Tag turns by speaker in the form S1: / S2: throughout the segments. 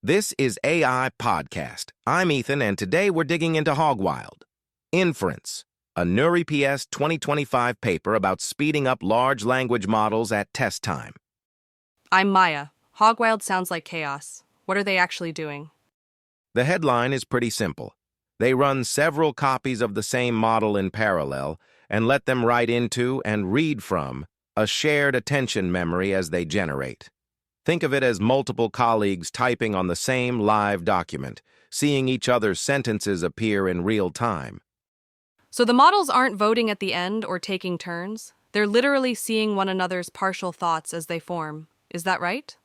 S1: This is AI Podcast. I'm Ethan, and today we're digging into Hogwild. Inference, a NeurIPS 2025 paper about speeding up large language models at test time.
S2: I'm Maya. Hogwild sounds like chaos. What are they actually doing?
S1: The headline is pretty simple. They run several copies of the same model in parallel and let them write into and read from a shared attention memory as they generate. Think of it as multiple colleagues typing on the same live document, seeing each other's sentences appear in real time.
S2: So the models aren't voting at the end or taking turns. They're literally seeing one another's partial thoughts as they form. Is that right?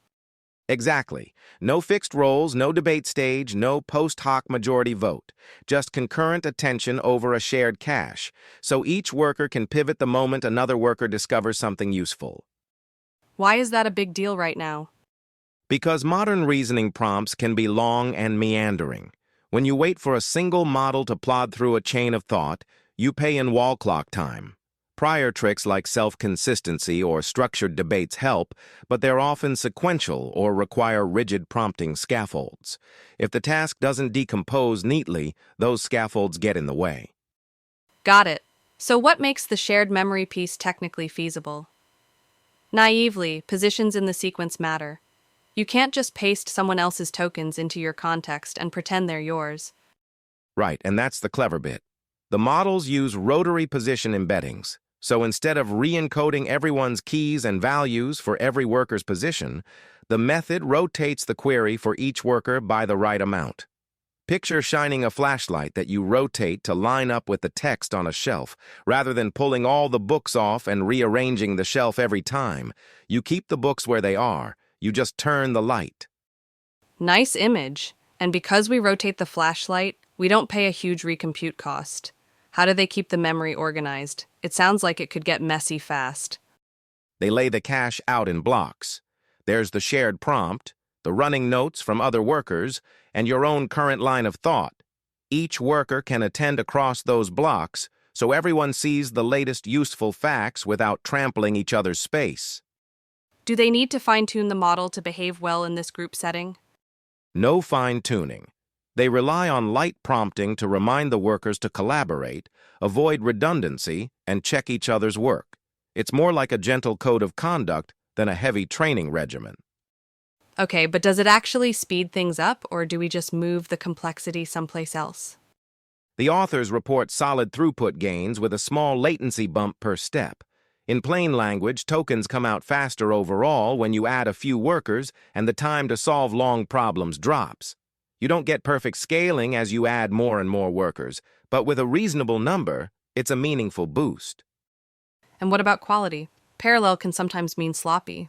S1: Exactly. No fixed roles, no debate stage, no post hoc majority vote. Just concurrent attention over a shared cache, so each worker can pivot the moment another worker discovers something useful.
S2: Why is that a big deal right now?
S1: Because modern reasoning prompts can be long and meandering. When you wait for a single model to plod through a chain of thought, you pay in wall clock time. Prior tricks like self-consistency or structured debates help, but they're often sequential or require rigid prompting scaffolds. If the task doesn't decompose neatly, those scaffolds get in the way.
S2: Got it. So what makes the shared memory piece technically feasible? Naively, positions in the sequence matter. You can't just paste someone else's tokens into your context and pretend they're yours.
S1: Right, and that's the clever bit. The models use rotary position embeddings. So instead of re-encoding everyone's keys and values for every worker's position, the method rotates the query for each worker by the right amount. Picture shining a flashlight that you rotate to line up with the text on a shelf. Rather than pulling all the books off and rearranging the shelf every time, you keep the books where they are. You just turn the light.
S2: Nice image. And because we rotate the flashlight, we don't pay a huge recompute cost. How do they keep the memory organized? It sounds like it could get messy fast.
S1: They lay the cache out in blocks. There's the shared prompt, the running notes from other workers, and your own current line of thought. Each worker can attend across those blocks, so everyone sees the latest useful facts without trampling each other's space.
S2: Do they need to fine-tune the model to behave well in this group setting?
S1: No fine-tuning. They rely on light prompting to remind the workers to collaborate, avoid redundancy, and check each other's work. It's more like a gentle code of conduct than a heavy training regimen.
S2: Okay, but does it actually speed things up, or do we just move the complexity someplace else?
S1: The authors report solid throughput gains with a small latency bump per step. In plain language, tokens come out faster overall when you add a few workers, and the time to solve long problems drops. You don't get perfect scaling as you add more and more workers, but with a reasonable number, it's a meaningful boost.
S2: And what about quality? Parallel can sometimes mean sloppy.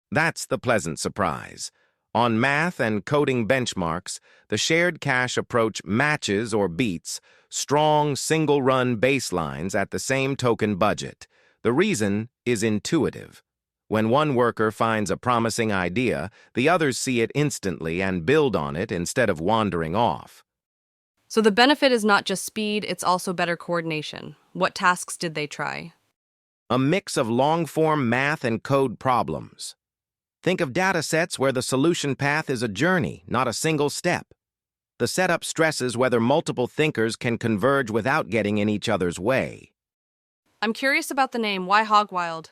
S1: That's the pleasant surprise. On math and coding benchmarks, the shared cache approach matches or beats strong single-run baselines at the same token budget. The reason is intuitive. When one worker finds a promising idea, the others see it instantly and build on it instead of wandering off.
S2: So the benefit is not just speed, it's also better coordination. What tasks did they try?
S1: A mix of long-form math and code problems. Think of data sets where the solution path is a journey, not a single step. The setup stresses whether multiple thinkers can converge without getting in each other's way.
S2: I'm curious about the name. Why Hogwild?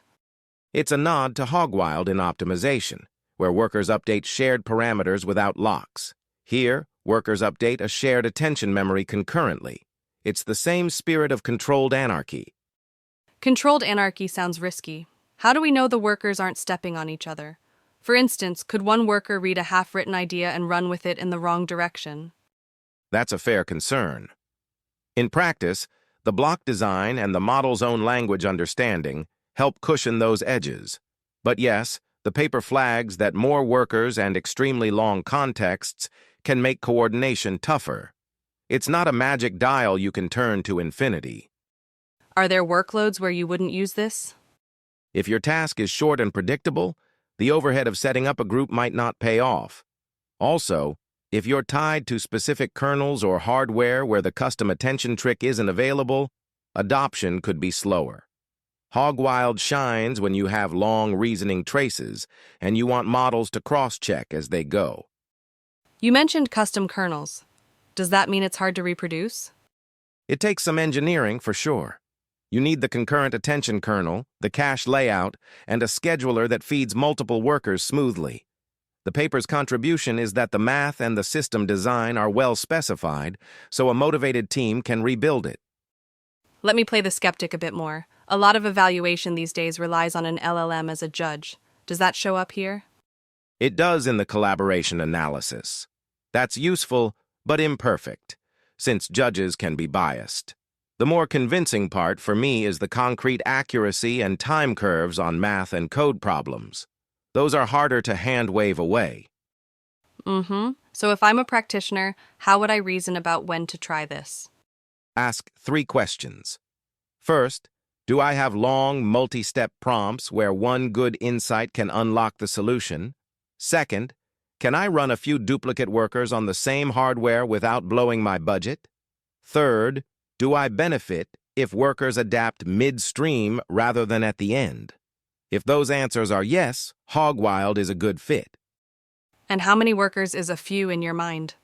S1: It's a nod to Hogwild in optimization, where workers update shared parameters without locks. Here, workers update a shared attention memory concurrently. It's the same spirit of controlled anarchy.
S2: Controlled anarchy sounds risky. How do we know the workers aren't stepping on each other? For instance, could one worker read a half-written idea and run with it in the wrong direction?
S1: That's a fair concern. In practice, the block design and the model's own language understanding help cushion those edges. But yes, the paper flags that more workers and extremely long contexts can make coordination tougher. It's not a magic dial you can turn to infinity.
S2: Are there workloads where you wouldn't use this?
S1: If your task is short and predictable, the overhead of setting up a group might not pay off. Also, if you're tied to specific kernels or hardware where the custom attention trick isn't available, adoption could be slower. Hogwild shines when you have long reasoning traces and you want models to cross-check as they go.
S2: You mentioned custom kernels. Does that mean it's hard to reproduce?
S1: It takes some engineering for sure. You need the concurrent attention kernel, the cache layout, and a scheduler that feeds multiple workers smoothly. The paper's contribution is that the math and the system design are well specified, so a motivated team can rebuild it.
S2: Let me play the skeptic a bit more. A lot of evaluation these days relies on an LLM as a judge. Does that show up here?
S1: It does in the collaboration analysis. That's useful, but imperfect, since judges can be biased. The more convincing part for me is the concrete accuracy and time curves on math and code problems. Those are harder to hand-wave away.
S2: So if I'm a practitioner, how would I reason about when to try this?
S1: Ask 3 questions. First, do I have long, multi-step prompts where one good insight can unlock the solution? Second, can I run a few duplicate workers on the same hardware without blowing my budget? Third, do I benefit if workers adapt midstream rather than at the end? If those answers are yes, Hogwild is a good fit.
S2: And how many workers is a few in your mind?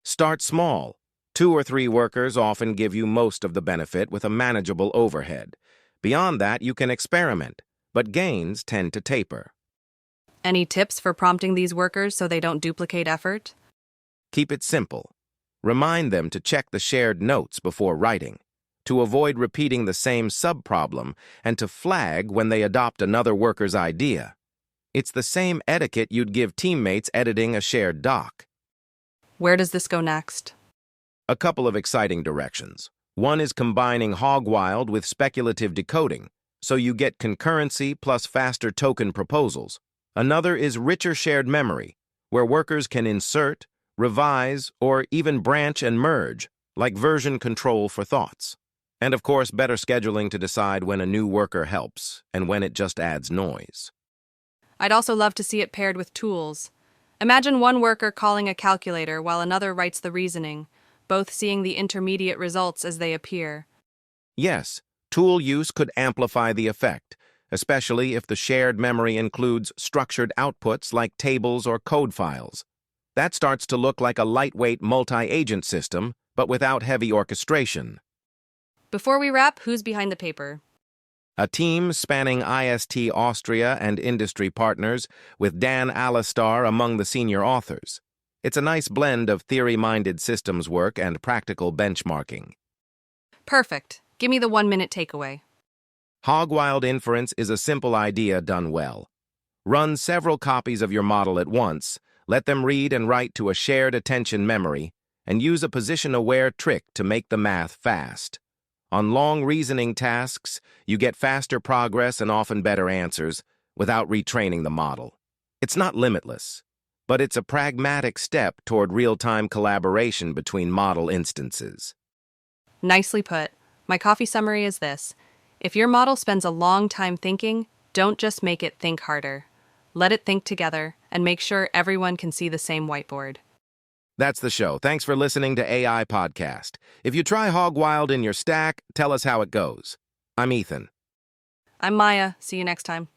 S1: Start small. 2 or 3 workers often give you most of the benefit with a manageable overhead. Beyond that, you can experiment, but gains tend to taper.
S2: Any tips for prompting these workers so they don't duplicate effort?
S1: Keep it simple. Remind them to check the shared notes before writing, to avoid repeating the same subproblem, and to flag when they adopt another worker's idea. It's the same etiquette you'd give teammates editing a shared doc.
S2: Where does this go next?
S1: A couple of exciting directions. One is combining Hogwild with speculative decoding, so you get concurrency plus faster token proposals. Another is richer shared memory, where workers can insert, revise, or even branch and merge, like version control for thoughts. And of course, better scheduling to decide when a new worker helps and when it just adds noise.
S2: I'd also love to see it paired with tools. Imagine one worker calling a calculator while another writes the reasoning, both seeing the intermediate results as they appear.
S1: Yes, tool use could amplify the effect, especially if the shared memory includes structured outputs like tables or code files. That starts to look like a lightweight multi-agent system, but without heavy orchestration.
S2: Before we wrap, who's behind the paper?
S1: A team spanning IST Austria and industry partners, with Dan Alistar among the senior authors. It's a nice blend of theory-minded systems work and practical benchmarking.
S2: Perfect. Give me the 1-minute takeaway.
S1: Hogwild Inference is a simple idea done well. Run several copies of your model at once, let them read and write to a shared attention memory, and use a position-aware trick to make the math fast. On long reasoning tasks, you get faster progress and often better answers without retraining the model. It's not limitless, but it's a pragmatic step toward real-time collaboration between model instances.
S2: Nicely put. My coffee summary is this. If your model spends a long time thinking, don't just make it think harder. Let it think together and make sure everyone can see the same whiteboard.
S1: That's the show. Thanks for listening to AI Podcast. If you try Hogwild in your stack, tell us how it goes. I'm Ethan.
S2: I'm Maya. See you next time.